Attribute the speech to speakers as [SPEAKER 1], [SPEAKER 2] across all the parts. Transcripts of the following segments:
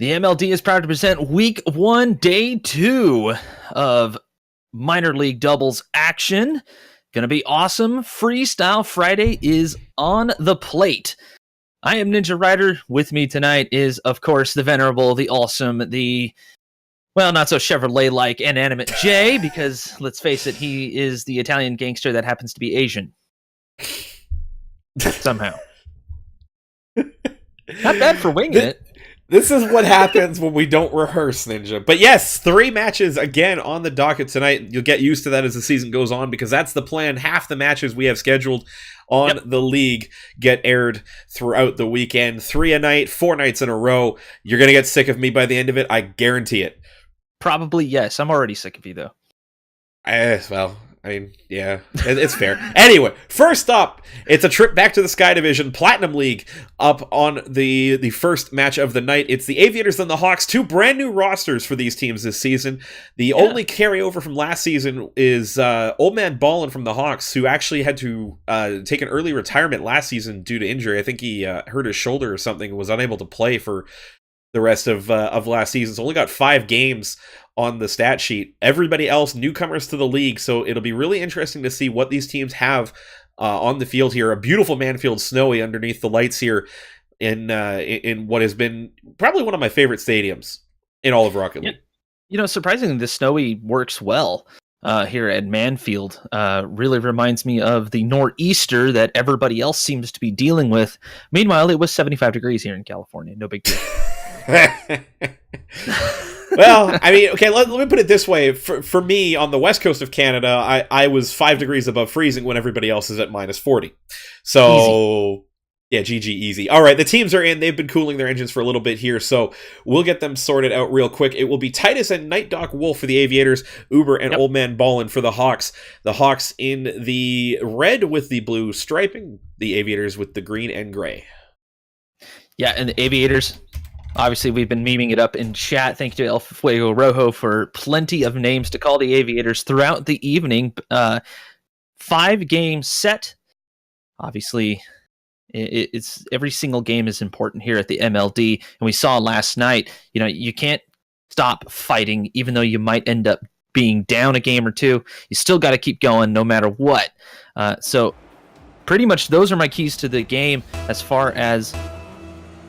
[SPEAKER 1] The MLD is proud to present Week 1, Day 2 of Minor League Doubles action. Gonna be awesome. Freestyle Friday is on the plate. I am Ninja Rider. With me tonight is, of course, the venerable, the awesome, well, not so Chevrolet-like inanimate Jay, because, let's face it, he is the Italian gangster that happens to be Asian. Somehow. Not bad for winging it.
[SPEAKER 2] This is what happens when we don't rehearse, Ninja. But yes, 3 matches again on the docket tonight. You'll get used to that as the season goes on, because that's the plan. Half the matches we have scheduled on the league get aired throughout the weekend. 3 a night, 4 nights in a row. You're going to get sick of me by the end of it. I guarantee it.
[SPEAKER 1] Probably, yes. I'm already sick of you, though.
[SPEAKER 2] Yeah, it's fair. Anyway, first up, it's a trip back to the Sky Division, Platinum League, up on the first match of the night. It's the Aviators and the Hawks, 2 brand new rosters for these teams this season. The only carryover from last season is Old Man Ballin from the Hawks, who actually had to take an early retirement last season due to injury. I think he hurt his shoulder or something and was unable to play for the rest of last season. So only got 5 games on the stat sheet. Everybody else newcomers to the league, so it'll be really interesting to see what these teams have on the field here. A beautiful Manfield Snowy underneath the lights here in what has been probably one of my favorite stadiums in all of Rocket League.
[SPEAKER 1] You know, surprisingly, the Snowy works well here at Manfield. Really reminds me of the nor'easter that everybody else seems to be dealing with. Meanwhile, it was 75 degrees here in California. No big deal.
[SPEAKER 2] Well, I mean, okay, let me put it this way. For me, on the west coast of Canada, I was 5 degrees above freezing when everybody else is at minus 40. So, yeah, GG easy. All right, the teams are in. They've been cooling their engines for a little bit here, so we'll get them sorted out real quick. It will be Titus and Night Doc Wolf for the Aviators, Uber and Old Man Ballin for the Hawks. The Hawks in the red with the blue striping, the Aviators with the green and gray.
[SPEAKER 1] Yeah, and the Aviators... Obviously, we've been memeing it up in chat. Thank you to El Fuego Rojo for plenty of names to call the Aviators throughout the evening. 5-game set. Obviously, it's every single game is important here at the MLD. And we saw last night, you know, you can't stop fighting, even though you might end up being down a game or two. You still got to keep going no matter what. So pretty much those are my keys to the game as far as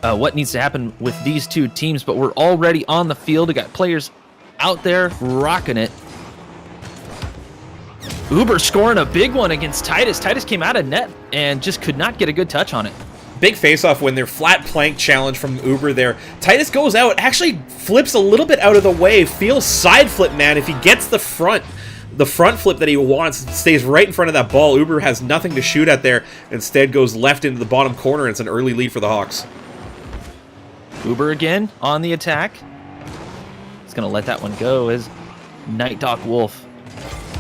[SPEAKER 1] what needs to happen with these 2 teams, but we're already on the field. We got players out there rocking it. Uber scoring a big one against Titus. Titus came out of net and just could not get a good touch on it.
[SPEAKER 2] Big face-off when they're flat plank challenge from Uber there. Titus goes out, actually flips a little bit out of the way, feels side flip, man. If he gets the front flip that he wants, stays right in front of that ball. Uber has nothing to shoot at there. Instead goes left into the bottom corner, and it's an early lead for the Hawks.
[SPEAKER 1] Uber again on the attack. He's going to let that one go as Night Doc Wolf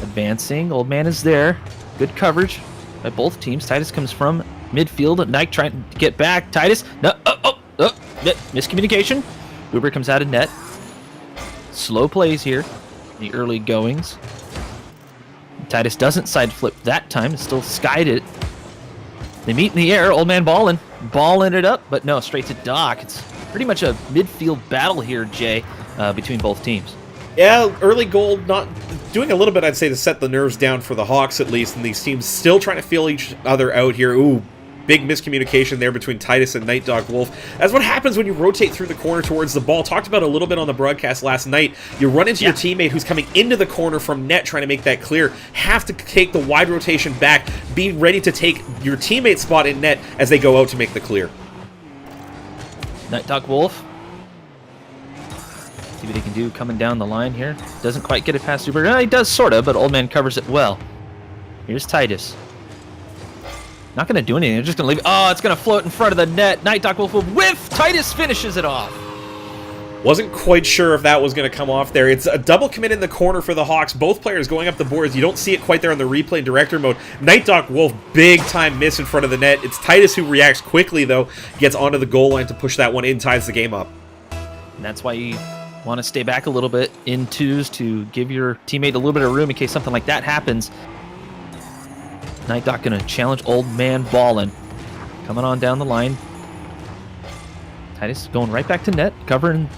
[SPEAKER 1] advancing. Old Man is there. Good coverage by both teams. Titus comes from midfield. Night trying to get back. Titus. No. Miscommunication. Uber comes out of net. Slow plays here. The early goings. Titus doesn't side flip that time. It still skied it. They meet in the air. Old Man balling it up, but no, straight to Doc. It's pretty much a midfield battle here, Jay, between both teams.
[SPEAKER 2] Yeah, early goal not doing a little bit, I'd say, to set the nerves down for the Hawks at least, and these teams still trying to feel each other out here. Ooh, big miscommunication there between Titus and Night Dog Wolf. That's what happens when you rotate through the corner towards the ball. Talked about it a little bit on the broadcast last night. You run into your teammate who's coming into the corner from net trying to make that clear. Have to take the wide rotation back. Be ready to take your teammate's spot in net as they go out to make the clear.
[SPEAKER 1] Night Dog Wolf. See what he can do coming down the line here. Doesn't quite get it past Uber. He does sort of, but Old Man covers it well. Here's Titus. Not going to do anything. They're just going to leave it. Oh, it's going to float in front of the net. Night Doc Wolf will whiff. Titus finishes it off.
[SPEAKER 2] Wasn't quite sure if that was going to come off there. It's a double commit in the corner for the Hawks. Both players going up the boards. You don't see it quite there on the replay director mode. Night Doc Wolf, big time miss in front of the net. It's Titus who reacts quickly, though. Gets onto the goal line to push that one in, ties the game up.
[SPEAKER 1] And that's why you want to stay back a little bit in twos to give your teammate a little bit of room in case something like that happens. Night Doc going to challenge Old Man Ballin. Coming on down the line. Titus going right back to net, covering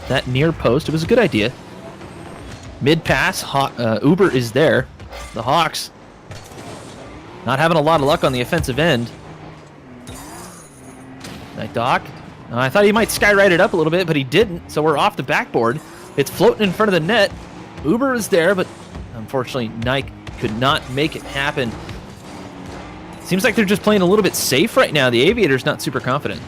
[SPEAKER 1] that near post. It was a good idea. Mid pass, Uber is there. The Hawks not having a lot of luck on the offensive end. Night Doc. I thought he might skyride it up a little bit, but he didn't, so we're off the backboard. It's floating in front of the net. Uber is there, but unfortunately, Nike could not make it happen. Seems like they're just playing a little bit safe right now. The Aviators not super confident.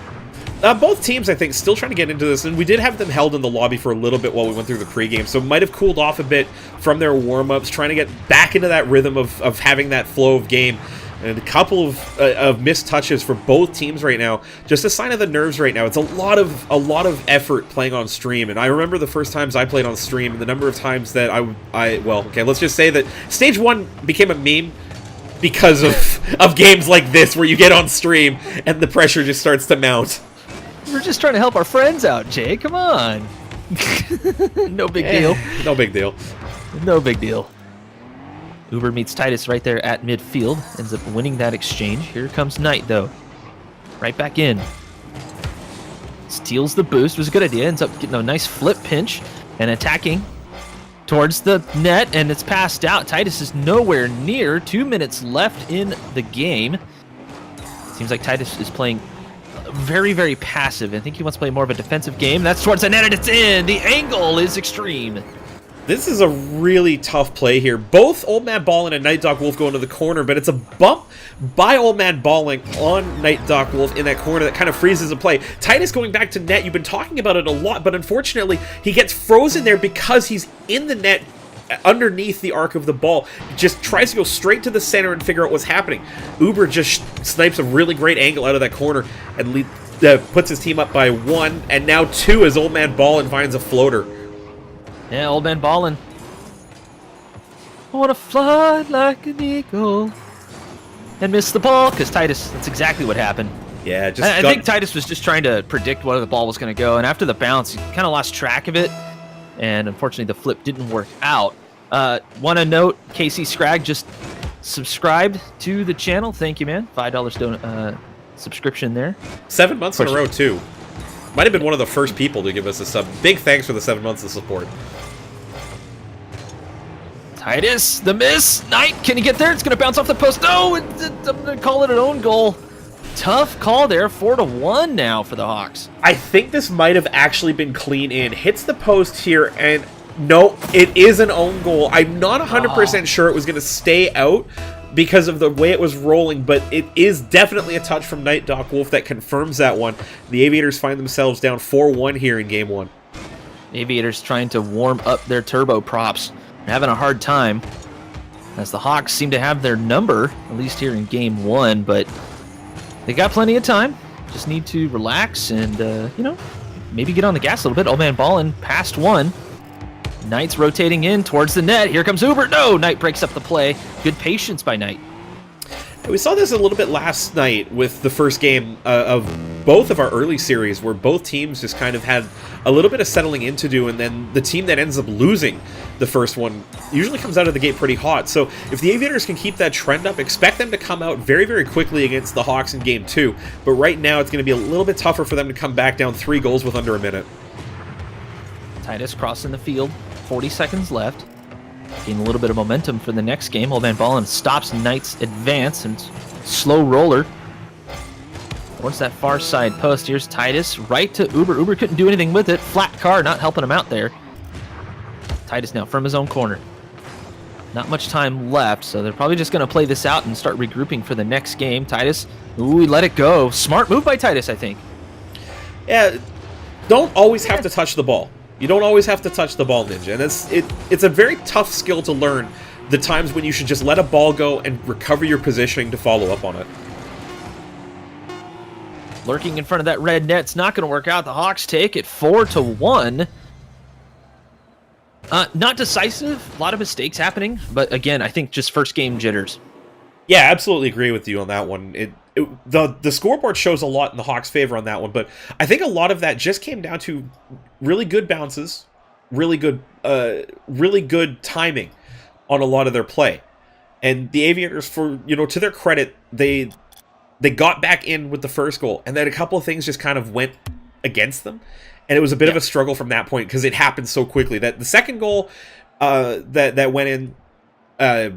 [SPEAKER 2] Both teams, I think, still trying to get into this, and we did have them held in the lobby for a little bit while we went through the pregame, so might have cooled off a bit from their warm-ups, trying to get back into that rhythm of having that flow of game. And a couple of missed touches for both teams right now. Just a sign of the nerves right now. It's a lot of effort playing on stream. And I remember the first times I played on stream and the number of times that let's just say that Stage 1 became a meme because of games like this where you get on stream and the pressure just starts to mount.
[SPEAKER 1] We're just trying to help our friends out, Jay. Come on. No big deal.
[SPEAKER 2] No big deal.
[SPEAKER 1] No big deal. Uber meets Titus right there at midfield. Ends up winning that exchange. Here comes Knight, though. Right back in. Steals the boost. Was a good idea. Ends up getting a nice flip pinch and attacking towards the net, and it's passed out. Titus is nowhere near. 2 minutes left in the game. Seems like Titus is playing very, very passive. I think he wants to play more of a defensive game. That's towards the net, and it's in. The angle is extreme.
[SPEAKER 2] This is a really tough play here. Both Old Man Ballin and Night Doc Wolf go into the corner, but it's a bump by Old Man Ballin on Night Doc Wolf in that corner that kind of freezes the play. Titus going back to net. You've been talking about it a lot, but unfortunately, he gets frozen there because he's in the net underneath the arc of the ball. Just tries to go straight to the center and figure out what's happening. Uber just snipes a really great angle out of that corner and puts his team up by 1, and now 2 as Old Man Ballin finds a floater.
[SPEAKER 1] Yeah, Old Man Ballin. I want to fly like an eagle. And miss the ball, because Titus, that's exactly what happened.
[SPEAKER 2] Yeah,
[SPEAKER 1] I think Titus was just trying to predict where the ball was going to go, and after the bounce, he kind of lost track of it, and unfortunately the flip didn't work out. Want to note, KC Scrag just subscribed to the channel. Thank you, man. $5 subscription there.
[SPEAKER 2] 7 months in a row, too. Might have been one of the first people to give us a sub. Big thanks for the 7 months of support.
[SPEAKER 1] Titus, the miss. Knight, can he get there? It's going to bounce off the post. No, I'm going to call it an own goal. Tough call there. 4-1 now for the Hawks.
[SPEAKER 2] I think this might have actually been clean in. Hits the post here, and no, it is an own goal. I'm not 100% sure it was going to stay out because of the way it was rolling, but it is definitely a touch from Night Doc Wolf that confirms that one. The Aviators find themselves down 4-1 here in Game 1.
[SPEAKER 1] Aviators trying to warm up their turbo props. They're having a hard time, as the Hawks seem to have their number, at least here in Game 1, but they got plenty of time. Just need to relax and, maybe get on the gas a little bit. Old Man Ballin past 1. Knight's rotating in towards the net. Here comes Uber. No, Knight breaks up the play. Good patience by Knight.
[SPEAKER 2] We saw this a little bit last night with the first game of both of our early series, where both teams just kind of had a little bit of settling in to do, and then the team that ends up losing the first one usually comes out of the gate pretty hot. So if the Aviators can keep that trend up, expect them to come out very, very quickly against the Hawks in Game 2. But right now, it's going to be a little bit tougher for them to come back down 3 goals with under a minute.
[SPEAKER 1] Titus crossing the field. 40 seconds left. Gain a little bit of momentum for the next game. Old Man Ballin stops Knight's advance and slow roller towards that far side post. Here's Titus right to Uber. Uber couldn't do anything with it. Flat car not helping him out there. Titus now from his own corner. Not much time left, so they're probably just going to play this out and start regrouping for the next game. Titus, ooh, he let it go. Smart move by Titus, I think.
[SPEAKER 2] Yeah, don't always have to touch the ball. You don't always have to touch the ball, Ninja, and it's a very tough skill to learn, the times when you should just let a ball go and recover your positioning to follow up on it.
[SPEAKER 1] Lurking in front of that red net's not going to work out. The Hawks take it 4-1. Not decisive, a lot of mistakes happening, but again, I think just first game jitters.
[SPEAKER 2] Yeah, absolutely agree with you on that one. The scoreboard shows a lot in the Hawks' favor on that one, but I think a lot of that just came down to really good bounces, really good timing on a lot of their play. And the Aviators, for to their credit, they got back in with the first goal, and then a couple of things just kind of went against them. And it was a bit of a struggle from that point because it happened so quickly. That the second goal that went in, I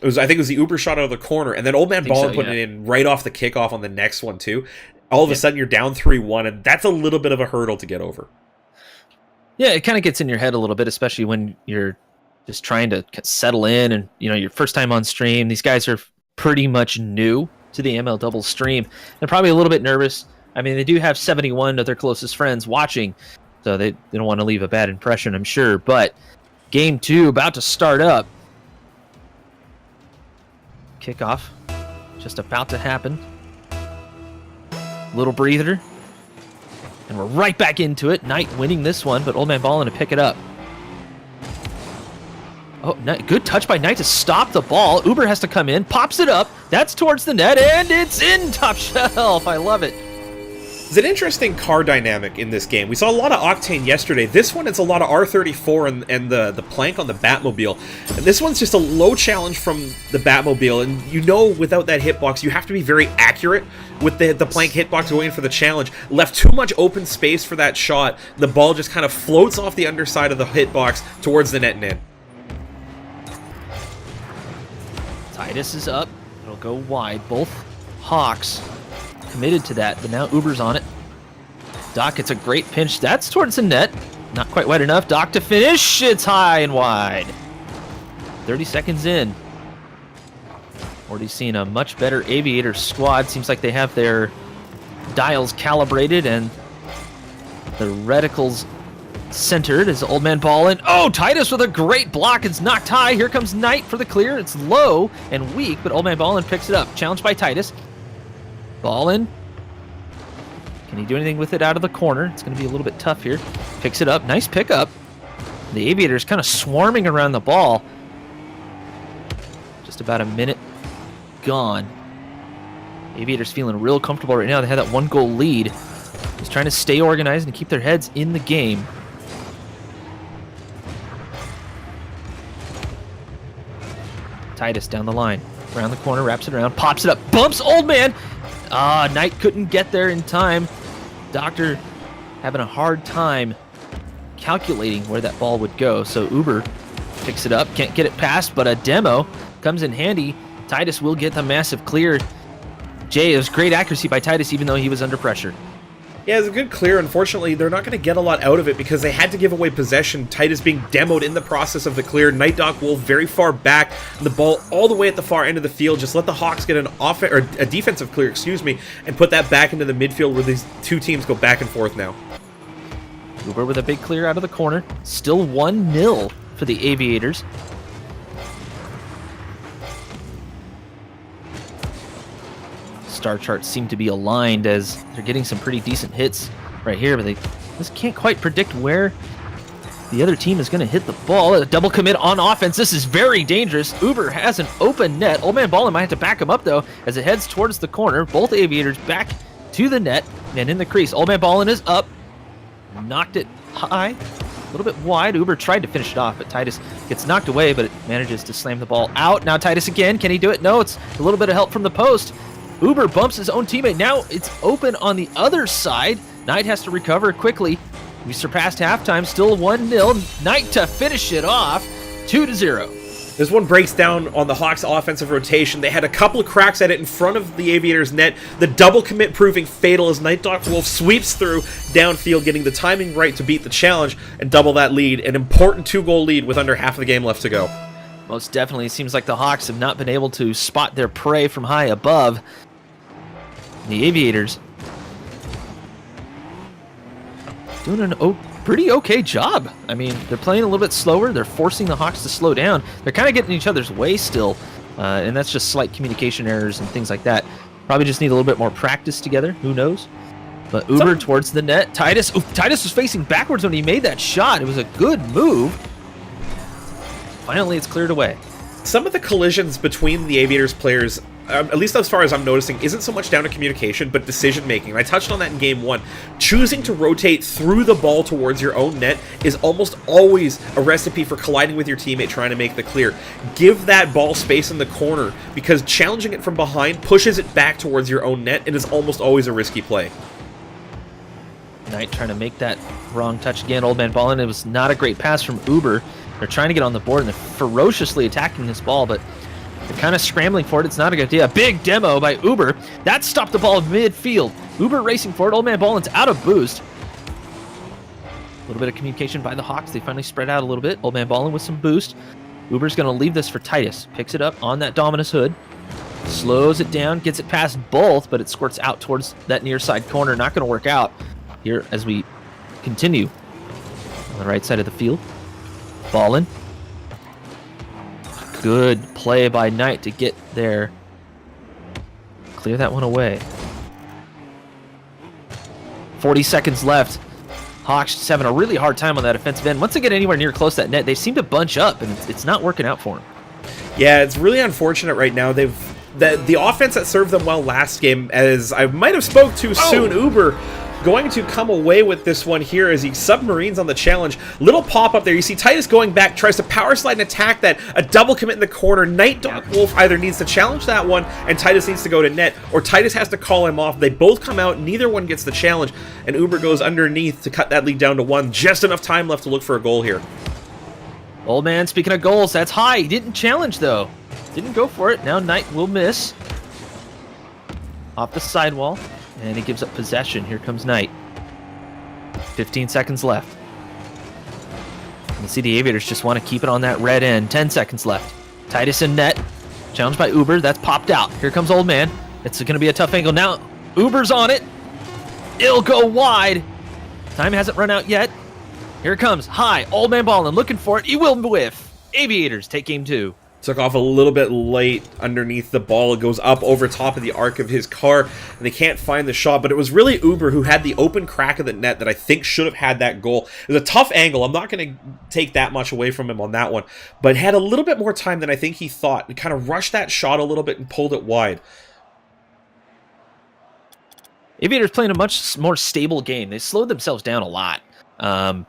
[SPEAKER 2] think it was the Uber shot out of the corner, and then Old Man Ballin put it in right off the kickoff on the next one too. All of a sudden, you're down 3-1, and that's a little bit of a hurdle to get over.
[SPEAKER 1] Yeah, it kind of gets in your head a little bit, especially when you're just trying to settle in and, your first time on stream. These guys are pretty much new to the ML Double stream. They're probably a little bit nervous. I mean, they do have 71 of their closest friends watching, so they don't want to leave a bad impression, I'm sure. But game 2 about to start up. Kickoff just about to happen. Little breather. And we're right back into it. Knight winning this one, but Old Man Ballin to pick it up. Oh, good touch by Knight to stop the ball. Uber has to come in, pops it up. That's towards the net, and it's in Top Shelf. I love it.
[SPEAKER 2] It's an interesting car dynamic in this game. We saw a lot of Octane yesterday. This one, it's a lot of R34 and the plank on the Batmobile. And this one's just a low challenge from the Batmobile. And without that hitbox, you have to be very accurate with the plank hitbox going for the challenge. Left too much open space for that shot. The ball just kind of floats off the underside of the hitbox towards the net and in.
[SPEAKER 1] Titus is up. It'll go wide. Both Hawks committed to that, but now Uber's on it. Doc gets a great pinch. That's towards the net. Not quite wide enough. Doc to finish. It's high and wide. 30 seconds in. Already seen a much better Aviators squad. Seems like they have their dials calibrated and the reticles centered as Old Man Ballin. Oh, Titus with a great block. It's knocked high. Here comes Knight for the clear. It's low and weak, but Old Man Ballin picks it up. Challenged by Titus. Ballin. Can he do anything with it out of the corner? It's going to be a little bit tough here. Picks it up. Nice pickup. The Aviators kind of swarming around the ball. Just about a minute gone. Aviators feeling real comfortable right now. They had that 1-goal lead. Just trying to stay organized and keep their heads in the game. Titus down the line. Around the corner, wraps it around, pops it up, bumps Old Man. Knight couldn't get there in time. Doctor having a hard time calculating where that ball would go. So Uber picks it up, can't get it past, but a demo comes in handy. Titus will get the massive clear. Jay, it was great accuracy by Titus even though he was under pressure.
[SPEAKER 2] Yeah, it's a good clear. Unfortunately, they're not going to get a lot out of it because they had to give away possession. Titus being demoed in the process of the clear. Night Doc Wolf very far back. The ball all the way at the far end of the field. Just let the Hawks get a defensive clear, and put that back into the midfield where these two teams go back and forth now.
[SPEAKER 1] Uber with a big clear out of the corner. Still 1-0 for the Aviators. Star charts seem to be aligned as they're getting some pretty decent hits right here, but they just can't quite predict where the other team is going to hit the ball. A double commit on offense. This is very dangerous. Uber has an open net. Old Man Ballin might have to back him up, though, as it heads towards the corner. Both Aviators back to the net and in the crease. Old Man Ballin is up. Knocked it high. A little bit wide. Uber tried to finish it off, but Titus gets knocked away, but it manages to slam the ball out. Now Titus again. Can he do it? No, it's a little bit of help from the post. Uber bumps his own teammate. Now it's open on the other side. Knight has to recover quickly. We surpassed halftime, still 1-0. Knight to finish it off, 2-0.
[SPEAKER 2] This one breaks down on the Hawks' offensive rotation. They had a couple of cracks at it in front of the Aviators' net. The double commit proving fatal as Night Doc Wolf sweeps through downfield, getting the timing right to beat the challenge and double that lead. An important 2-goal lead with under half of the game left to go.
[SPEAKER 1] Most definitely. It seems like the Hawks have not been able to spot their prey from high above. The Aviators doing a pretty okay job. I mean, they're playing a little bit slower. They're forcing the Hawks to slow down. They're kind of getting in each other's way still, and that's just slight communication errors and things like that. Probably just need a little bit more practice together. Who knows? But Uber towards the net. Titus was facing backwards when he made that shot. It was a good move. Finally, it's cleared away.
[SPEAKER 2] Some of the collisions between the Aviators players, at least as far as I'm noticing, isn't so much down to communication, but decision-making. I touched on that in Game 1. Choosing to rotate through the ball towards your own net is almost always a recipe for colliding with your teammate trying to make the clear. Give that ball space in the corner, because challenging it from behind pushes it back towards your own net and is almost always a risky play.
[SPEAKER 1] Knight trying to make that wrong touch again. Old man balling. It was not a great pass from Uber. They're trying to get on the board and they're ferociously attacking this ball, but they're kind of scrambling for it. It's not a good idea. Big demo by Uber. That stopped the ball midfield. Uber racing for it. Old man ballin's out of boost. A little bit of communication by the Hawks. They finally spread out a little bit. Old man balling with some boost. Uber's going to leave this for Titus. Picks it up on that Dominus hood. Slows it down. Gets it past both, but it squirts out towards that near side corner. Not going to work out here as we continue on the right side of the field. Ballin. Good play by Knight to get there. Clear that one away. 40 seconds left. Hawks just having a really hard time on that offensive end. Once they get anywhere near close to that net, they seem to bunch up, and it's not working out for them.
[SPEAKER 2] Yeah, it's really unfortunate right now. The offense that served them well last game, as I might have spoke too soon, Uber going to come away with this one here as he submarines on the challenge. Little pop up there. You see Titus going back, tries to power slide and attack that. A double commit in the corner. Knight Dark Wolf either needs to challenge that one and Titus needs to go to net, or Titus has to call him off. They both come out. Neither one gets the challenge, and Uber goes underneath to cut that lead down to 1. Just enough time left to look for a goal here.
[SPEAKER 1] Old man, speaking of goals, that's high. He didn't challenge, though. Didn't go for it. Now Knight will miss. Off the sidewall. And he gives up possession. Here comes Knight. 15 seconds left. You see the Aviators just want to keep it on that red end. 10 seconds left. Titus in net. Challenged by Uber. That's popped out. Here comes Old Man. It's going to be a tough angle. Now, Uber's on it. It'll go wide. Time hasn't run out yet. Here it comes. High. Old Man ballin'. Looking for it. He will whiff. Aviators take game 2.
[SPEAKER 2] Took off a little bit late underneath the ball. It goes up over top of the arc of his car, and they can't find the shot, but it was really Uber who had the open crack of the net that I think should have had that goal. It was a tough angle. I'm not going to take that much away from him on that one, but had a little bit more time than I think he thought. He kind of rushed that shot a little bit and pulled it wide.
[SPEAKER 1] Aviators playing a much more stable game. They slowed themselves down a lot. And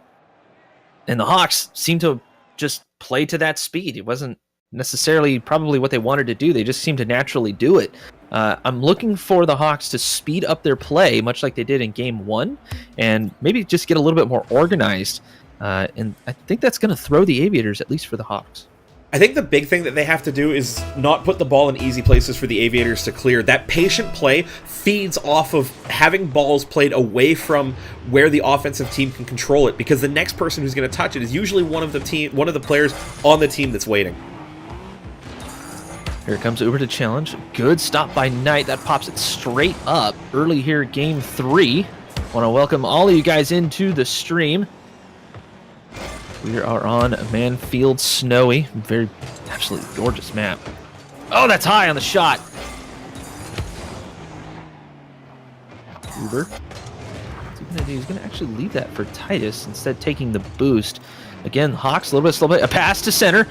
[SPEAKER 1] the Hawks seem to just play to that speed. It wasn't necessarily probably what they wanted to do. They just seem to naturally do it. I'm looking for the Hawks to speed up their play, much like they did in Game 1, and maybe just get a little bit more organized. And I think that's going to throw the Aviators, at least for the Hawks.
[SPEAKER 2] I think the big thing that they have to do is not put the ball in easy places for the Aviators to clear. That patient play feeds off of having balls played away from where the offensive team can control it, because the next person who's going to touch it is usually one of the players on the team that's waiting.
[SPEAKER 1] Here comes Uber to challenge. Good stop by Knight. That pops it straight up early here, Game 3. Want to welcome all of you guys into the stream. We are on Manfield Snowy. Very, absolutely gorgeous map. Oh, that's high on the shot. Uber. What's he going to do? He's going to actually leave that for Titus instead, taking the boost. Again, Hawks, a little bit slow. A pass to center.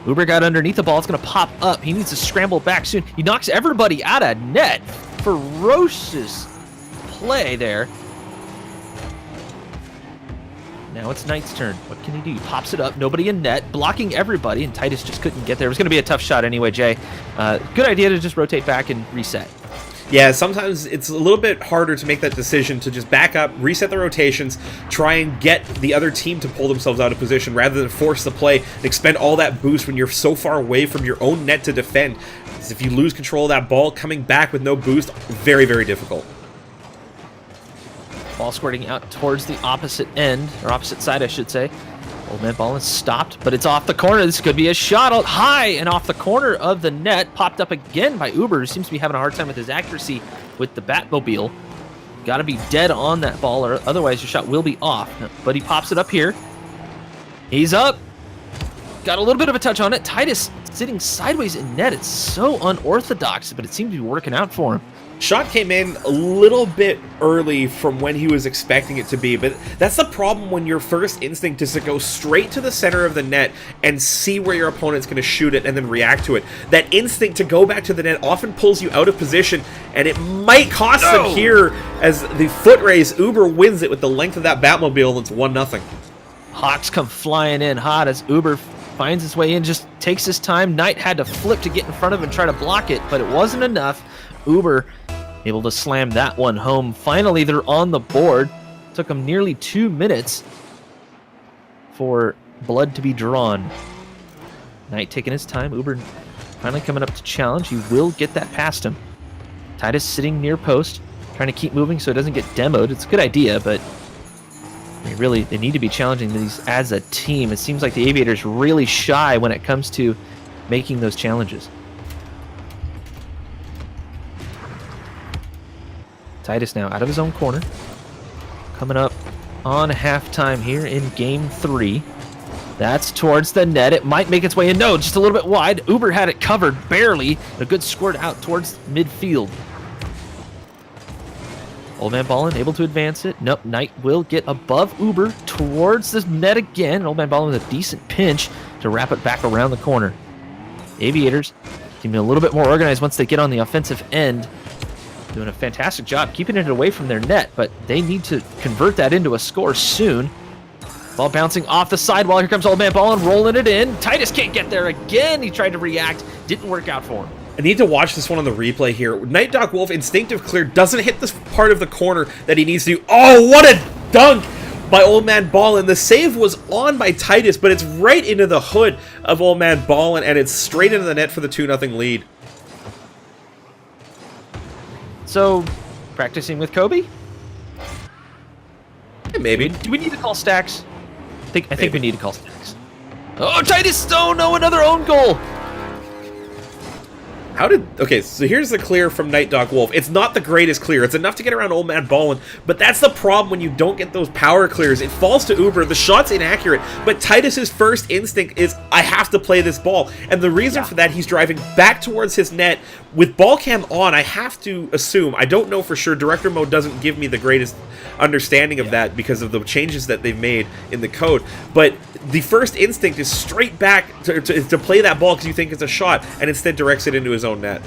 [SPEAKER 1] Uber got underneath the ball. It's going to pop up. He needs to scramble back soon. He knocks everybody out of net. Ferocious play there. Now it's Knight's turn. What can he do? He pops it up. Nobody in net. Blocking everybody, and Titus just couldn't get there. It was going to be a tough shot anyway, Jay. Good idea to just rotate back and reset.
[SPEAKER 2] Yeah, sometimes it's a little bit harder to make that decision to just back up, reset the rotations, try and get the other team to pull themselves out of position rather than force the play and expend all that boost when you're so far away from your own net to defend. Because if you lose control of that ball, coming back with no boost, very, very difficult.
[SPEAKER 1] Ball squirting out towards the opposite end, or opposite side, I should say. Old Man ball is stopped, but it's off the corner. This could be a shot high and off the corner of the net. Popped up again by Uber, who seems to be having a hard time with his accuracy with the Batmobile. Got to be dead on that ball, or otherwise your shot will be off. But he pops it up here. He's up. Got a little bit of a touch on it. Titus sitting sideways in net. It's so unorthodox, but it seemed to be working out for him.
[SPEAKER 2] Shot came in a little bit early from when he was expecting it to be, but that's the problem when your first instinct is to go straight to the center of the net and see where your opponent's going to shoot it and then react to it. That instinct to go back to the net often pulls you out of position, and it might cost them here as the foot race. Uber wins it with the length of that Batmobile, and it's 1-0.
[SPEAKER 1] Hawks come flying in hot as Uber finds his way in, just takes his time. Knight had to flip to get in front of him and try to block it, but it wasn't enough. Uber able to slam that one home. Finally, they're on the board. Took him nearly 2 minutes for blood to be drawn. Knight taking his time. Uber finally coming up to challenge. He will get that past him. Titus sitting near post, trying to keep moving so it doesn't get demoed. It's a good idea, but they need to be challenging these as a team. It seems like the Aviators really shy when it comes to making those challenges. Titus now out of his own corner. Coming up on halftime here in game 3. That's towards the net. It might make its way in. No, just a little bit wide. Uber had it covered barely. A good squirt out towards midfield. Old Man Ballin able to advance it. Nope, Knight will get above Uber towards the net again. Old Man Ballin with a decent pinch to wrap it back around the corner. Aviators seem a little bit more organized once they get on the offensive end. Doing a fantastic job keeping it away from their net, but they need to convert that into a score soon. Ball bouncing off the sidewall. Here comes Old Man Ballin rolling it in. Titus can't get there again. He tried to react. Didn't work out for him.
[SPEAKER 2] I need to watch this one on the replay here. Night Dog Wolf, instinctive clear, doesn't hit this part of the corner that he needs to. Oh, what a dunk by Old Man Ballin. The save was on by Titus, but it's right into the hood of Old Man Ballin, and it's straight into the net for the 2-0 lead.
[SPEAKER 1] So, practicing with Kobe?
[SPEAKER 2] Yeah, maybe.
[SPEAKER 1] Do we need to call stacks? I think we need to call stacks. Oh, Titus! Oh no, another own goal!
[SPEAKER 2] Okay, so here's the clear from Night Dog Wolf. It's not the greatest clear. It's enough to get around Old Man Ballin, but that's the problem when you don't get those power clears. It falls to Uber. The shot's inaccurate, but Titus's first instinct is, I have to play this ball. And the reason for that, he's driving back towards his net with ball cam on. I have to assume, I don't know for sure, director mode doesn't give me the greatest understanding of that because of the changes that they've made in the code, but the first instinct is straight back to play that ball because you think it's a shot, and instead directs it into his own net.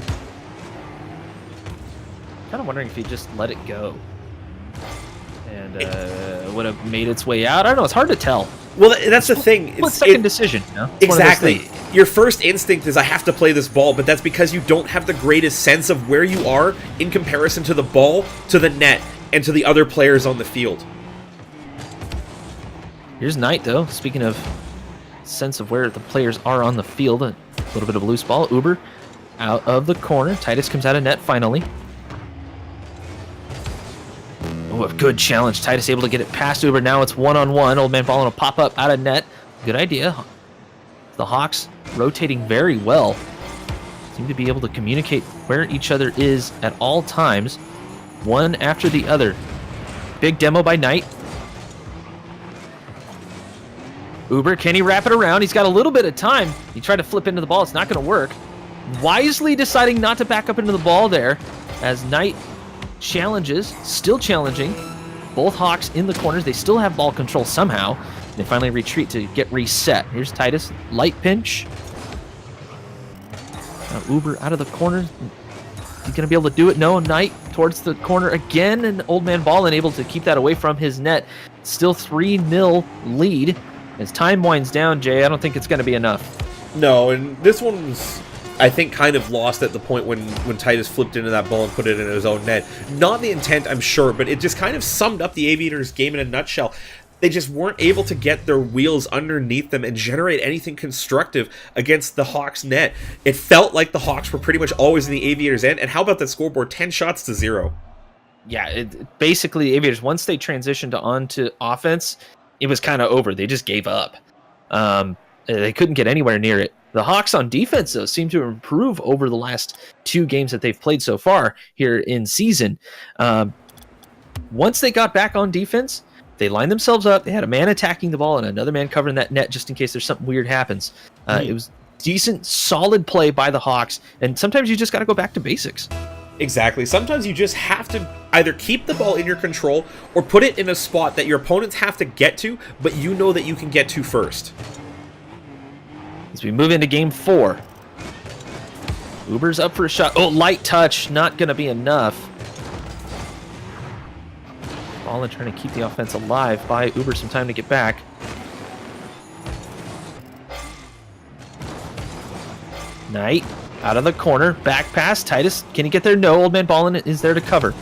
[SPEAKER 1] Kind of wondering if he just let it go and would have made its way out. I don't know. It's hard to tell.
[SPEAKER 2] Well, that's the thing.
[SPEAKER 1] It's second decision. You know?
[SPEAKER 2] Exactly. Your first instinct is, I have to play this ball, but that's because you don't have the greatest sense of where you are in comparison to the ball, to the net, and to the other players on the field.
[SPEAKER 1] Here's Knight, though. Speaking of sense of where the players are on the field, a little bit of a loose ball. Uber out of the corner. Titus comes out of net finally. Oh, a good challenge. Titus able to get it past Uber. Now it's one-on-one. Old Man Ballin will pop up out of net. Good idea. The Hawks rotating very well. Seem to be able to communicate where each other is at all times. One after the other. Big demo by Knight. Uber, can he wrap it around? He's got a little bit of time. He tried to flip into the ball. It's not going to work. Wisely deciding not to back up into the ball there as Knight challenges, still challenging. Both Hawks in the corners. They still have ball control somehow. They finally retreat to get reset. Here's Titus. Light pinch. Now Uber out of the corner. He's going to be able to do it. No, Knight towards the corner again. And Old Man Ballin able to keep that away from his net. Still 3-0 lead. As time winds down, Jay, I don't think it's going to be enough.
[SPEAKER 2] No, and this one was, I think, kind of lost at the point when Titus flipped into that ball and put it in his own net. Not the intent, I'm sure, but it just kind of summed up the Aviators' game in a nutshell. They just weren't able to get their wheels underneath them and generate anything constructive against the Hawks' net. It felt like the Hawks were pretty much always in the Aviators' end, and how about that scoreboard? 10 shots to 0.
[SPEAKER 1] Yeah, basically, the Aviators, once they transitioned onto offense, it was kind of over. They just gave up. They couldn't get anywhere near it. The Hawks on defense, though, seem to improve over the last 2 games that they've played so far here in season. Once they got back on defense, they lined themselves up. They had a man attacking the ball and another man covering that net just in case there's something weird happens. It was decent, solid play by the Hawks, and sometimes you just got to go back to basics.
[SPEAKER 2] Exactly. Sometimes you just have to either keep the ball in your control or put it in a spot that your opponents have to get to, but you know that you can get to first.
[SPEAKER 1] As we move into game 4. Uber's up for a shot. Oh, light touch. Not going to be enough. Ballin trying to keep the offense alive. Buy Uber some time to get back. Knight out of the corner. Back pass. Titus, can he get there? No. Old Man Ballin is there to cover.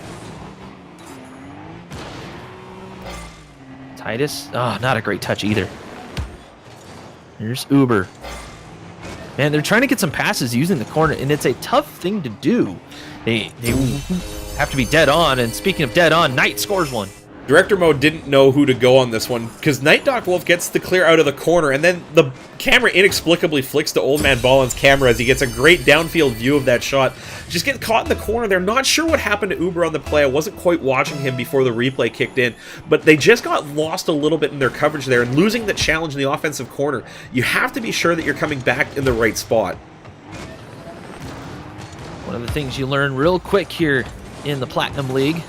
[SPEAKER 1] Titus, oh, not a great touch either. Here's Uber. Man, they're trying to get some passes using the corner, and it's a tough thing to do. They have to be dead on, and speaking of dead on, Knight scores one.
[SPEAKER 2] Director Mode didn't know who to go on this one, because Night.Wolf gets the clear out of the corner, and then the camera inexplicably flicks to Old Man Ballin's camera as he gets a great downfield view of that shot. Just gets caught in the corner. They're not sure what happened to Uber on the play. I wasn't quite watching him before the replay kicked in, but they just got lost a little bit in their coverage there, and losing the challenge in the offensive corner. You have to be sure that you're coming back in the right spot.
[SPEAKER 1] One of the things you learn real quick here in the Platinum League.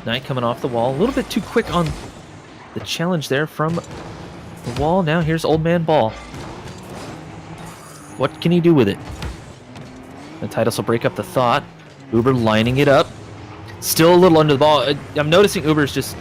[SPEAKER 1] Knight coming off the wall. A little bit too quick on the challenge there from the wall. Now here's Old Man Ball. What can he do with it? The Titus will break up the thought. Uber lining it up. Still a little under the ball. I'm noticing Uber's just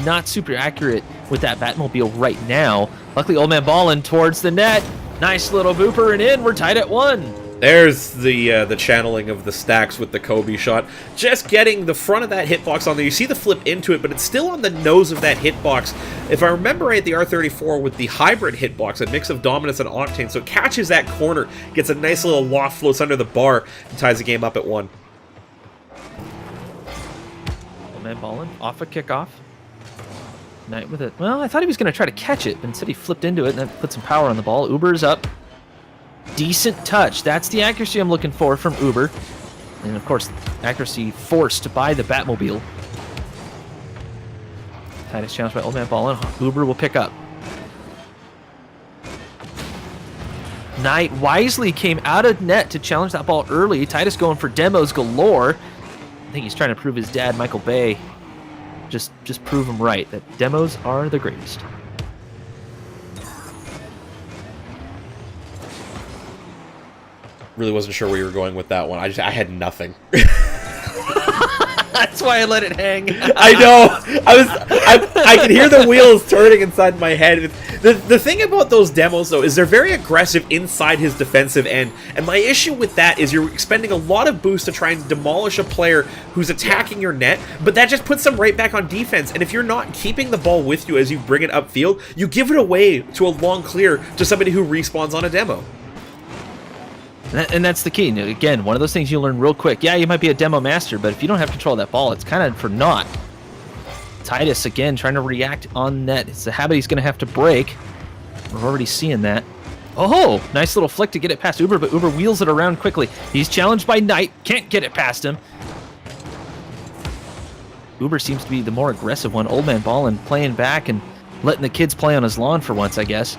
[SPEAKER 1] not super accurate with that Batmobile right now. Luckily, Old Man Ballin towards the net. Nice little booper and in. We're tied at 1.
[SPEAKER 2] There's the channeling of the stacks with the Kobe shot. Just getting the front of that hitbox on there. You see the flip into it, but it's still on the nose of that hitbox. If I remember right, the R34 with the hybrid hitbox, a mix of dominance and octane, so it catches that corner, gets a nice little waft, floats under the bar, and ties the game up at 1.
[SPEAKER 1] Old Man Ballin off a kickoff. Knight with it. Well, I thought he was going to try to catch it, but instead he flipped into it and that put some power on the ball. Uber's up. Decent touch. That's the accuracy I'm looking for from Uber. And of course, accuracy forced by the Batmobile. Titus challenged by Old Man Ballin. Uber will pick up. Knight wisely came out of net to challenge that ball early. Titus going for demos galore. I think he's trying to prove his dad, Michael Bay. Just prove him right, that demos are the greatest.
[SPEAKER 2] Really wasn't sure where you were going with that one. I had nothing.
[SPEAKER 1] That's why I let it hang.
[SPEAKER 2] I know. I could hear the wheels turning inside my head. The thing about those demos, though, is they're very aggressive inside his defensive end. And my issue with that is you're expending a lot of boost to try and demolish a player who's attacking your net, but that just puts them right back on defense. And if you're not keeping the ball with you as you bring it upfield, you give it away to a long clear to somebody who respawns on a demo.
[SPEAKER 1] And that's the key. Again, one of those things you learn real quick. Yeah, you might be a demo master, but if you don't have control of that ball, it's kind of for naught. Titus, again, trying to react on net. It's a habit he's going to have to break. We're already seeing that. Oh, nice little flick to get it past Uber, but Uber wheels it around quickly. He's challenged by Knight. Can't get it past him. Uber seems to be the more aggressive one. Old Man Ballin playing back and letting the kids play on his lawn for once, I guess.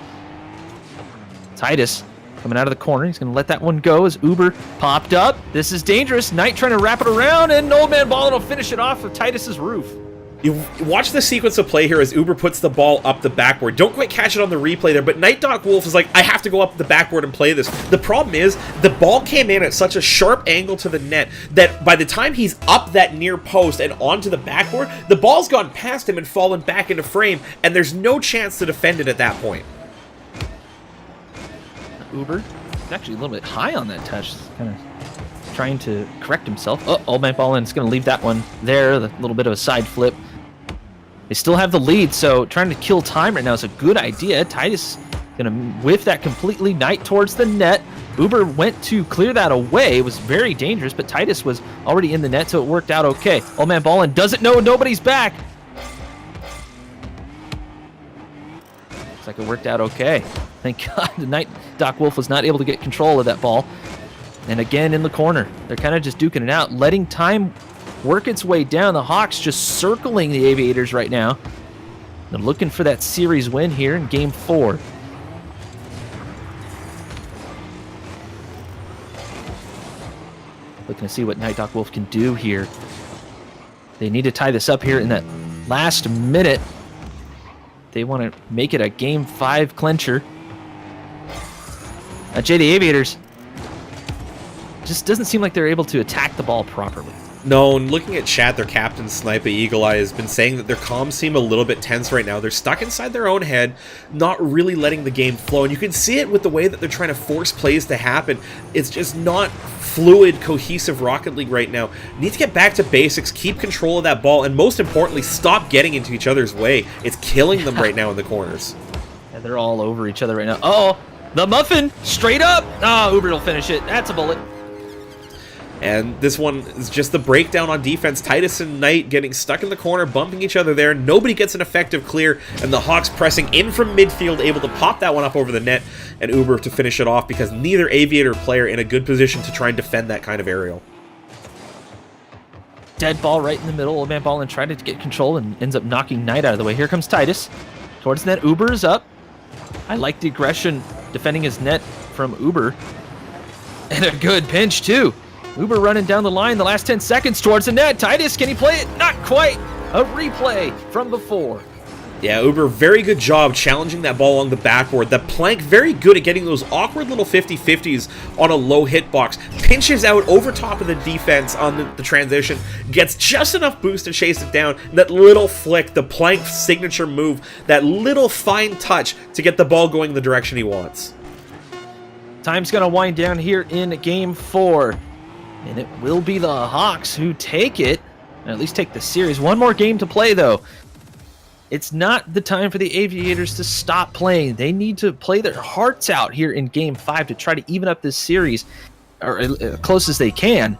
[SPEAKER 1] Titus coming out of the corner. He's going to let that one go as Uber popped up. This is dangerous. Knight trying to wrap it around, and Old Man Ballin will finish it off with Titus's roof.
[SPEAKER 2] You watch the sequence of play here as Uber puts the ball up the backboard. Don't quite catch it on the replay there, but Night.Wolf is like, I have to go up the backboard and play this. The problem is, the ball came in at such a sharp angle to the net that by the time he's up that near post and onto the backboard, the ball's gone past him and fallen back into frame, and there's no chance to defend it at that point.
[SPEAKER 1] Uber is actually a little bit high on that touch. He's kind of trying to correct himself. Oh, Old Man Ballin's going to leave that one there. A little bit of a side flip. They still have the lead, so trying to kill time right now is a good idea. Titus going to whiff that completely. Knight towards the net. Uber went to clear that away. It was very dangerous, but Titus was already in the net, so it worked out okay. Old Man Ballin doesn't know nobody's back. Looks like it worked out okay. Thank God the Night.Wolf was not able to get control of that ball. And again in the corner. They're kind of just duking it out, letting time work its way down. The Hawks just circling the Aviators right now. They're looking for that series win here in Game 4. Looking to see what Night.Wolf can do here. They need to tie this up here in that last minute. They want to make it a Game 5 clincher. Jay, the Aviators just doesn't seem like they're able to attack the ball properly.
[SPEAKER 2] No, and looking at chat, their captain, Sniper Eagle Eye, has been saying that their comms seem a little bit tense right now. They're stuck inside their own head, not really letting the game flow. And you can see it with the way that they're trying to force plays to happen. It's just not fluid, cohesive Rocket League right now. Need to get back to basics, keep control of that ball, and most importantly, stop getting into each other's way. It's killing them right now in the corners.
[SPEAKER 1] Yeah, they're all over each other right now. Oh, the muffin, straight up. Ah, Uber will finish it. That's a bullet.
[SPEAKER 2] And this one is just the breakdown on defense. Titus and Knight getting stuck in the corner, bumping each other there. Nobody gets an effective clear, and the Hawks pressing in from midfield, able to pop that one up over the net, and Uber to finish it off because neither Aviator player in a good position to try and defend that kind of aerial.
[SPEAKER 1] Dead ball right in the middle. Old man ball and trying to get control and ends up knocking Knight out of the way. Here comes Titus. Towards net, Uber is up. I like the aggression defending his net from Uber. And a good pinch, too. Uber running down the line the last 10 seconds towards the net. Titus, can he play it? Not quite. A replay from before.
[SPEAKER 2] Yeah, Uber, very good job challenging that ball along the backboard. The Plank, very good at getting those awkward little 50-50s on a low hitbox. Pinches out over top of the defense on the transition. Gets just enough boost to chase it down. That little flick, the Plank signature move. That little fine touch to get the ball going the direction he wants.
[SPEAKER 1] Time's going to wind down here in Game 4. And it will be the Hawks who take it, or at least take the series. One more game to play, though. It's not the time for the Aviators to stop playing. They need to play their hearts out here in Game 5 to try to even up this series, or as close as they can,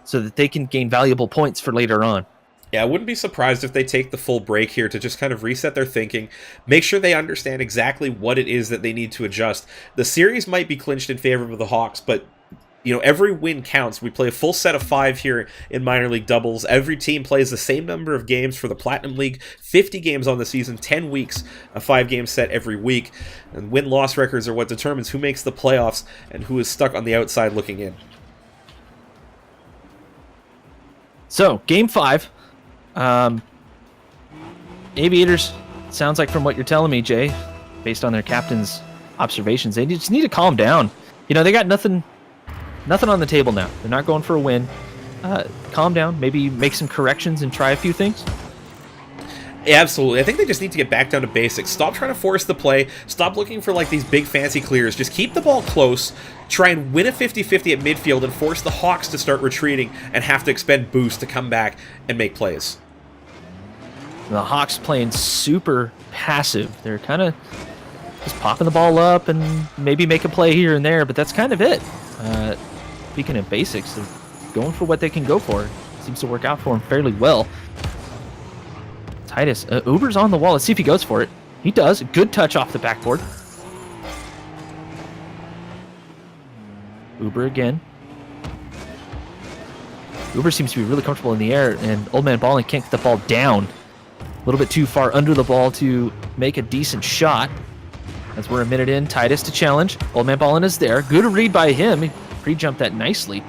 [SPEAKER 1] so that they can gain valuable points for later on.
[SPEAKER 2] Yeah, I wouldn't be surprised if they take the full break here to just kind of reset their thinking, make sure they understand exactly what it is that they need to adjust. The series might be clinched in favor of the Hawks, but you know, every win counts. We play a full set of 5 here in minor league doubles. Every team plays the same number of games for the Platinum League. 50 games on the season, 10 weeks, a 5-game set every week. And win-loss records are what determines who makes the playoffs and who is stuck on the outside looking in.
[SPEAKER 1] So, Game 5. Aviators, sounds like from what you're telling me, Jay, based on their captain's observations, they just need to calm down. You know, they got nothing on the table now. They're not going for a win. Calm down. Maybe make some corrections and try a few things.
[SPEAKER 2] Yeah, absolutely. I think they just need to get back down to basics. Stop trying to force the play. Stop looking for like these big fancy clears. Just keep the ball close. Try and win a 50-50 at midfield and force the Hawks to start retreating and have to expend boost to come back and make plays.
[SPEAKER 1] The Hawks playing super passive. They're kind of just popping the ball up and maybe make a play here and there, but that's kind of it. Speaking of basics, they're going for what they can go for. Seems to work out for them fairly well. Titus, Uber's on the wall. Let's see if he goes for it. He does. Good touch off the backboard. Uber again. Uber seems to be really comfortable in the air, and Old Man Ballin can't get the ball down. A little bit too far under the ball to make a decent shot. As we're a minute in, Titus to challenge. Old Man Ballin is there. Good read by him. He pre-jumped that nicely.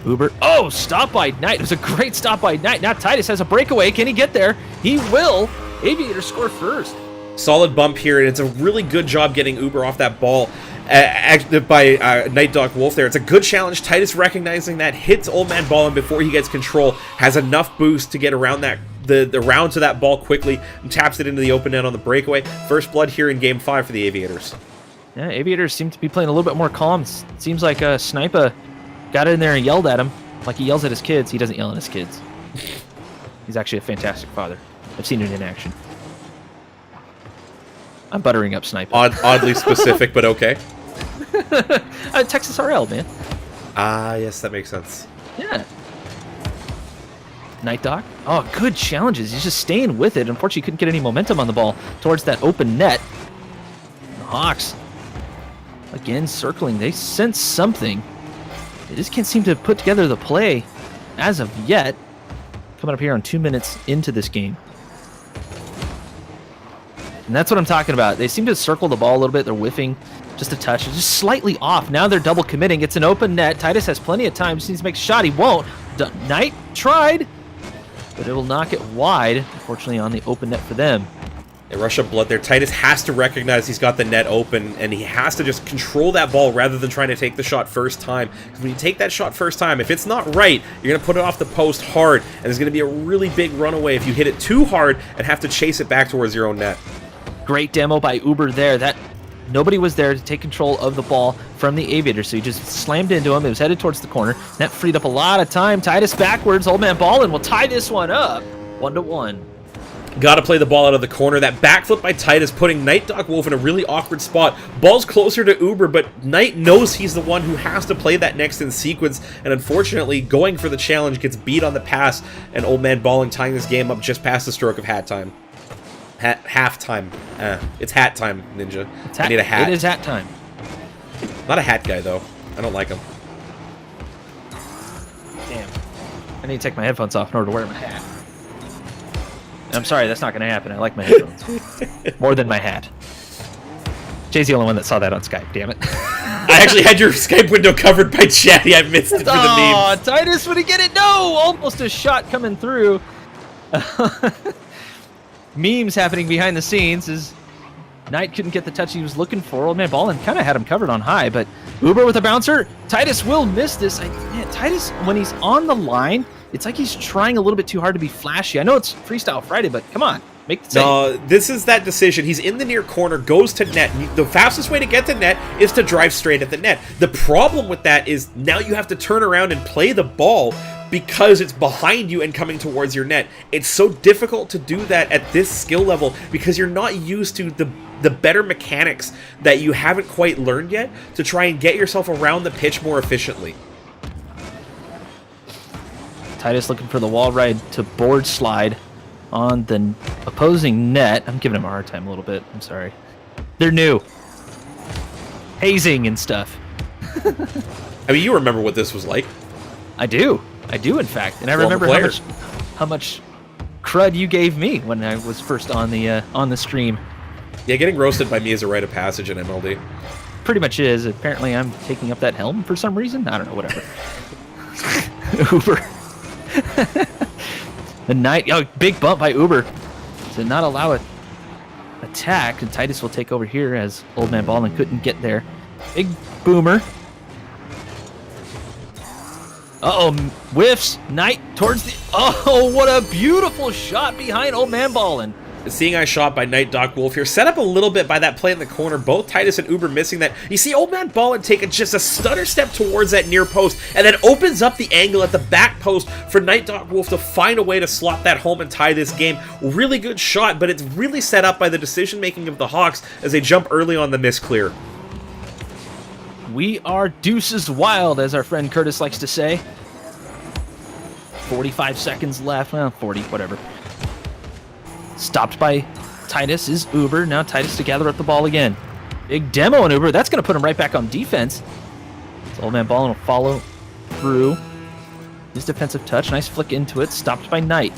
[SPEAKER 1] Uber. Oh, stop by Knight. It was a great stop by Knight. Now Titus has a breakaway. Can he get there? He will. Aviators score first.
[SPEAKER 2] Solid bump here, and it's a really good job getting Uber off that ball by Night Dog Wolf there. It's a good challenge. Titus recognizing that, hits Old Man Ballin before he gets control, has enough boost to get around that the round to that ball quickly, and taps it into the open net on the breakaway. First blood here in Game 5 for the Aviators.
[SPEAKER 1] Yeah, Aviators seem to be playing a little bit more calm. Seems like Sniper got in there and yelled at him like he yells at his kids. He doesn't yell at his kids. He's actually a fantastic father. I've seen it in action. I'm buttering up Sniper.
[SPEAKER 2] Oddly specific, but okay.
[SPEAKER 1] Texas RL, man.
[SPEAKER 2] Ah, yes, that makes sense.
[SPEAKER 1] Yeah. Night Dog. Oh, good challenges. He's just staying with it. Unfortunately, couldn't get any momentum on the ball towards that open net. The Hawks, again, circling. They sense something. They just can't seem to put together the play as of yet. Coming up here on 2 minutes into this game. And that's what I'm talking about. They seem to circle the ball a little bit. They're whiffing just a touch. It's just slightly off. Now they're double committing. It's an open net. Titus has plenty of time. Just needs to make a shot. He won't. Knight tried, but it will knock it wide, unfortunately, on the open net for them.
[SPEAKER 2] They rush up blood there. Titus has to recognize he's got the net open, and he has to just control that ball rather than trying to take the shot first time. Because when you take that shot first time, if it's not right, you're going to put it off the post hard, and there's going to be a really big runaway if you hit it too hard and have to chase it back towards your own net.
[SPEAKER 1] Great demo by Uber there. That nobody was there to take control of the ball from the Aviators, so he just slammed into him. It was headed towards the corner. That freed up a lot of time. Titus backwards. Old man Ballin will tie this one up. 1-1.
[SPEAKER 2] Got to play the ball out of the corner. That backflip by Titus putting Night Dog Wolf in a really awkward spot. Ball's closer to Uber, but Knight knows he's the one who has to play that next in sequence, and unfortunately, going for the challenge gets beat on the pass, and Old Man Balling tying this game up just past the stroke of hat time. Halftime. It's hat time, Ninja. I need a hat.
[SPEAKER 1] It is hat time.
[SPEAKER 2] Not a hat guy, though. I don't like him.
[SPEAKER 1] Damn. I need to take my headphones off in order to wear my hat. I'm sorry, that's not going to happen. I like my headphones. More than my hat. Jay's the only one that saw that on Skype, damn it.
[SPEAKER 2] I actually had your Skype window covered by chatty. I missed it for the meme.
[SPEAKER 1] Oh, Titus, would he get it? No! Almost a shot coming through. Memes happening behind the scenes as Knight couldn't get the touch he was looking for. Old man Ballin kind of had him covered on high, but Uber with a bouncer. Titus will miss this. Man, Titus, when he's on the line, it's like he's trying a little bit too hard to be flashy. I know it's Freestyle Friday, but come on, make the save.
[SPEAKER 2] No, this is that decision. He's in the near corner, goes to net. The fastest way to get to net is to drive straight at the net. The problem with that is now you have to turn around and play the ball because it's behind you and coming towards your net. It's so difficult to do that at this skill level because you're not used to the better mechanics that you haven't quite learned yet to try and get yourself around the pitch more efficiently.
[SPEAKER 1] Titus looking for the wall ride to board slide on the opposing net. I'm giving him a hard time a little bit. I'm sorry. They're new. Hazing and stuff.
[SPEAKER 2] I mean, you remember what this was like.
[SPEAKER 1] I do, in fact. And I remember how much crud you gave me when I was first on the stream.
[SPEAKER 2] Yeah, getting roasted by me is a rite of passage in MLD.
[SPEAKER 1] Pretty much is. Apparently I'm taking up that helm for some reason. I don't know, whatever. Uber. The Knight, big bump by Uber to not allow it attack, and Titus will take over here as Old Man Ballin couldn't get there. Big boomer. Uh-oh, whiffs. Knight towards the... Oh, what a beautiful shot behind Old Man Ballin.
[SPEAKER 2] Seeing eye shot by Night Doc Wolf here, set up a little bit by that play in the corner. Both Titus and Uber missing that. You see Old Man Ballin take just a stutter step towards that near post, and then opens up the angle at the back post for Night Doc Wolf to find a way to slot that home and tie this game. Really good shot, but it's really set up by the decision-making of the Hawks as they jump early on the miss clear.
[SPEAKER 1] We are deuces wild, as our friend Curtis likes to say. 45 seconds left. Well, 40, whatever. Stopped by Titus is Uber. Now Titus to gather up the ball again. Big demo on Uber. That's going to put him right back on defense. So Old Man Ballin will follow through his defensive touch. Nice flick into it. Stopped by Knight.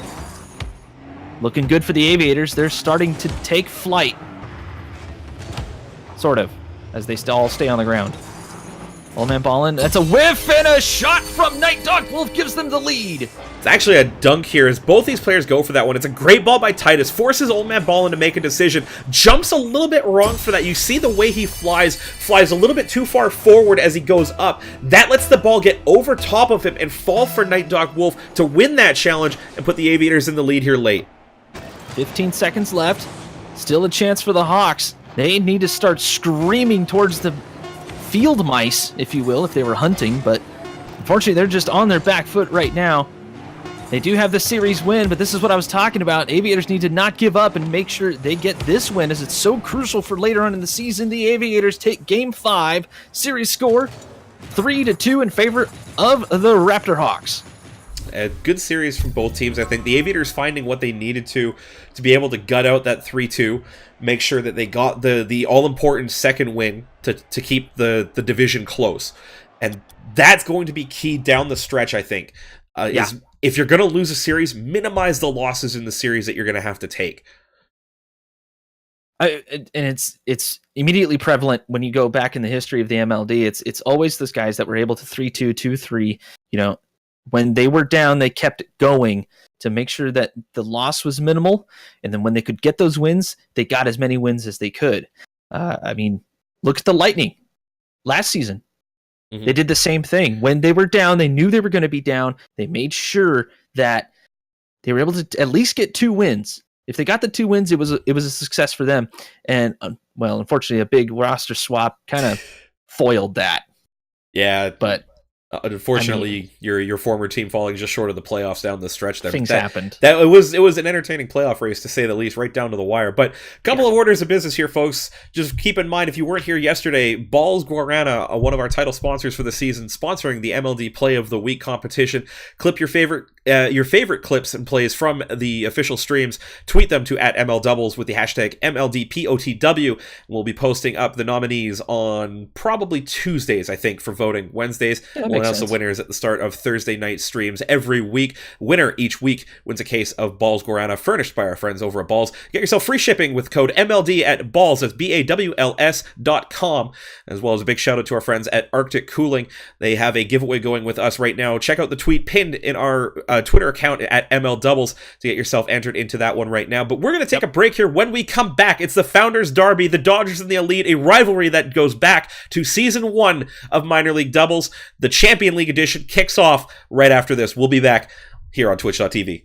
[SPEAKER 1] Looking good for the Aviators. They're starting to take flight. Sort of. As they all stay on the ground. Old Man Ballin. That's a whiff and a shot from Night Dog Wolf gives them the lead.
[SPEAKER 2] It's actually a dunk here as both these players go for that one. It's a great ball by Titus. Forces Old Man Ballin to make a decision. Jumps a little bit wrong for that. You see the way he flies a little bit too far forward as he goes up. That lets the ball get over top of him and fall for Night Dog Wolf to win that challenge and put the Aviators in the lead here late.
[SPEAKER 1] 15 seconds left. Still a chance for the Hawks. They need to start screaming towards the field mice, if you will, if they were hunting, but unfortunately they're just on their back foot right now. They do have the series win, but this is what I was talking about. Aviators need to not give up and make sure they get this win, as it's so crucial for later on in the season. The Aviators take Game 5, series score 3-2 in favor of the Raptor Hawks.
[SPEAKER 2] A good series from both teams. I think the Aviators finding what they needed to be able to gut out that 3-2, make sure that they got the all-important second win to keep the division close. And that's going to be key down the stretch, I think. Is if you're going to lose a series, minimize the losses in the series that you're going to have to take.
[SPEAKER 1] And it's immediately prevalent when you go back in the history of the MLD. It's always those guys that were able to 3-2, 2-3. You know, when they were down, they kept it going. to make sure that the loss was minimal. And then when they could get those wins, they got as many wins as they could. I mean, look at the Lightning last season. Mm-hmm. They did the same thing. When they were down, they knew they were going to be down. They made sure that they were able to at least get 2 wins. If they got the 2 wins, it was a success for them. And, well, unfortunately, a big roster swap kind of foiled that.
[SPEAKER 2] Yeah,
[SPEAKER 1] but
[SPEAKER 2] unfortunately, your former team falling just short of the playoffs down the stretch there.
[SPEAKER 1] Things happened.
[SPEAKER 2] It was an entertaining playoff race, to say the least, right down to the wire. But a couple of orders of business here, folks. Just keep in mind, if you weren't here yesterday, Balls Guarana, one of our title sponsors for the season, sponsoring the MLD Play of the Week competition. Clip your favorite clips and plays from the official streams. Tweet them to @MLDoubles with the hashtag MLDPOTW. We'll be posting up the nominees on probably Tuesdays, I think, for voting. Wednesdays, we'll announce the winners at the start of Thursday night streams every week. Winner each week wins a case of Balls Guarana, furnished by our friends over at Balls. Get yourself free shipping with code MLD at Balls, that's BAWLS.com, as well as a big shout out to our friends at Arctic Cooling. They have a giveaway going with us right now. Check out the tweet pinned in our Twitter account at MLDoubles to get yourself entered into that one right now. But we're going to take a break here. When we come back, it's the Founders Derby, the Dodgers and the Elite, a rivalry that goes back to Season 1 of Minor League Doubles. The Champion League edition kicks off right after this. We'll be back here on Twitch.tv.